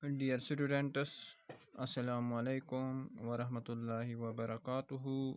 Dear students, Assalamu alaikum warahmatullahi wabarakatuh।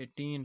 18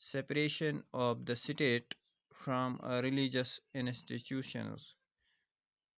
separation of the state from religious institutions।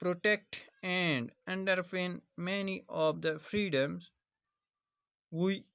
protect and underpin many of the freedoms we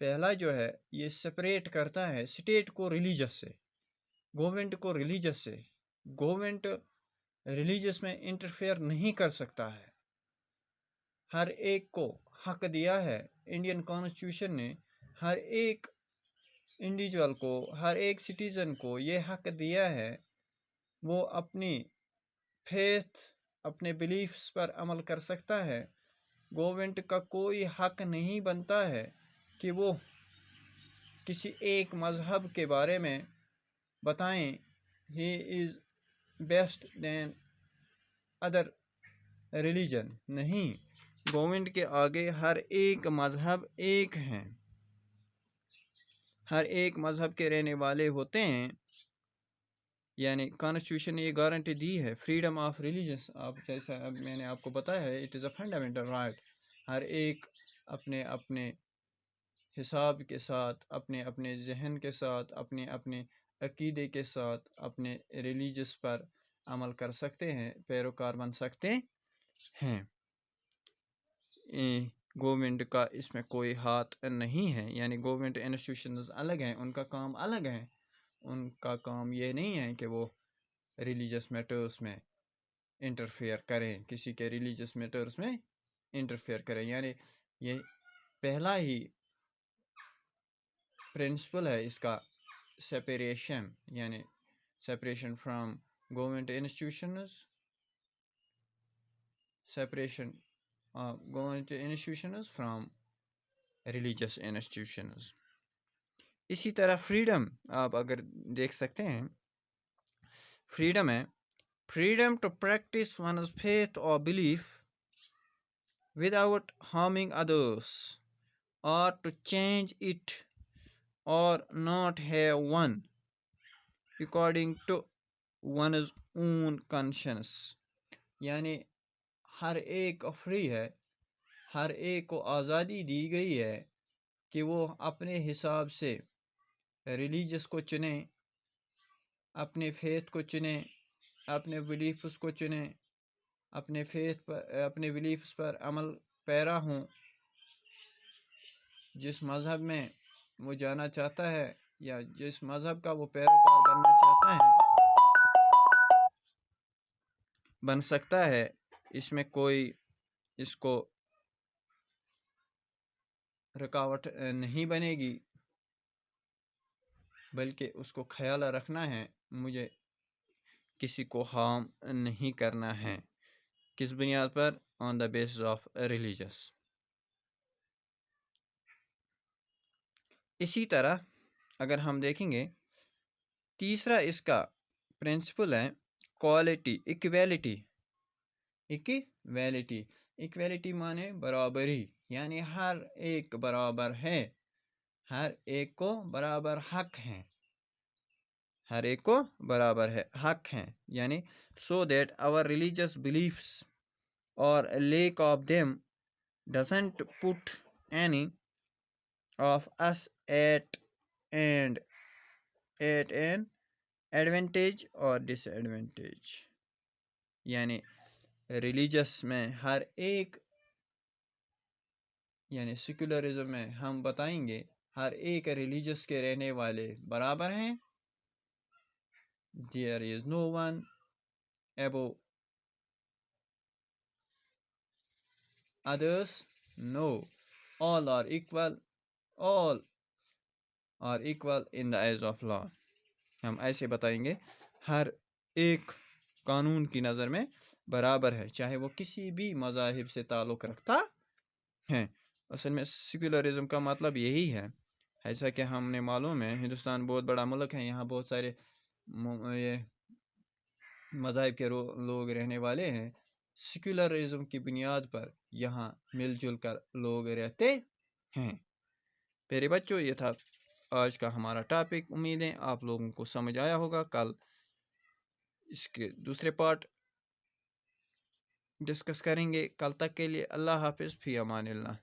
پہلا جو ہے یہ separate کرتا ہے state کو religious سے، گورنمنٹ کو ریلیجس سے. گورنمنٹ ریلیجس میں انٹرفیئر نہیں کر سکتا ہے. ہر ایک کو حق دیا ہے انڈین کانسٹیٹیوشن نے، ہر ایک انڈیویجول کو، ہر ایک سٹیزن کو یہ حق دیا ہے وہ اپنی فیتھ، اپنے بلیفس پر عمل کر سکتا ہے. گورنمنٹ کا کوئی حق نہیں بنتا ہے کہ وہ کسی ایک مذہب کے بارے میں بتائیں he is best then other religion. نہیں، گورنمنٹ کے آگے ہر ایک مذہب ایک ہیں، ہر ایک مذہب کے رہنے والے ہوتے ہیں. یعنی کانسٹیٹیوشن نے یہ گارنٹی دی ہے فریڈم آف ریلیجنس. آپ جیسا اب میں نے آپ کو بتایا ہے it is a fundamental right. ہر ایک اپنے اپنے حساب کے ساتھ، اپنے اپنے ذہن کے ساتھ، اپنے اپنے عقیدے کے ساتھ اپنے ریلیجس پر عمل کر سکتے ہیں، پیروکار بن سکتے ہیں. گورنمنٹ کا اس میں کوئی ہاتھ نہیں ہے. یعنی گورنمنٹ انسٹیٹیوشنز الگ ہیں، ان کا کام الگ ہے. ان کا کام یہ نہیں ہے کہ وہ ریلیجس میٹرز میں انٹرفیئر کریں، کسی کے ریلیجس میٹرز میں انٹرفیئر کریں. یعنی یہ پہلا ہی پرنسپل ہے اس کا، سیپریشن. یعنی separation from government institutions, separation government institutions from religious institutions. اسی طرح فریڈم آپ اگر دیکھ سکتے ہیں، فریڈم ہے freedom to practice one's faith or belief without harming others, or to change it or not have one according to one's own conscience. یعنی ہر ایک فری ہے، ہر ایک کو آزادی دی گئی ہے کہ وہ اپنے حساب سے ریلیجس کو چنیں، اپنے فیتھ کو چنیں، اپنے بلیفس کو چنیں، اپنے فیتھ پر، اپنے بلیفس پر عمل پیرا ہوں. جس مذہب میں وہ جانا چاہتا ہے یا جس مذہب کا وہ پیروکار بننا چاہتا ہے بن سکتا ہے. اس میں کوئی اس کو رکاوٹ نہیں بنے گی، بلکہ اس کو خیال رکھنا ہے مجھے کسی کو ہارم نہیں کرنا ہے. کس بنیاد پر؟ آن دا بیسس آف ریلیجس. اسی طرح اگر ہم دیکھیں گے تیسرا اس کا پرنسپل ہے کوالٹی، ایکویلٹی. ایکویلٹی، ایکویلٹی مانے برابری. یعنی ہر ایک برابر ہے، ہر ایک کو برابر حق ہیں، ہر ایک کو برابر ہے حق ہیں. یعنی so that our religious beliefs or lack of them doesn't put any of us at an advantage or disadvantage. یعنی ریلیجس میں ہر ایک، یعنی سیکولرزم میں ہم بتائیں گے ہر ایک ریلیجس کے رہنے والے برابر ہیں. There is no one above others. No, all are equal. All are equal in the eyes of law. ہم ایسے بتائیں گے ہر ایک قانون کی نظر میں برابر ہے، چاہے وہ کسی بھی مذاہب سے تعلق رکھتا ہے. اصل میں سیکولرزم کا مطلب یہی ہے. ایسا کہ ہم نے معلوم ہے ہندوستان بہت بڑا ملک ہے، یہاں بہت سارے یہ مذاہب کے لوگ رہنے والے ہیں. سیکولرزم کی بنیاد پر یہاں مل جل کر لوگ رہتے ہیں. پیارے بچوں، یہ تھا آج کا ہمارا ٹاپک. امید ہے آپ لوگوں کو سمجھ آیا ہوگا. کل اس کے دوسرے پارٹ ڈسکس کریں گے. کل تک کے لیے اللہ حافظ، فی امان اللہ.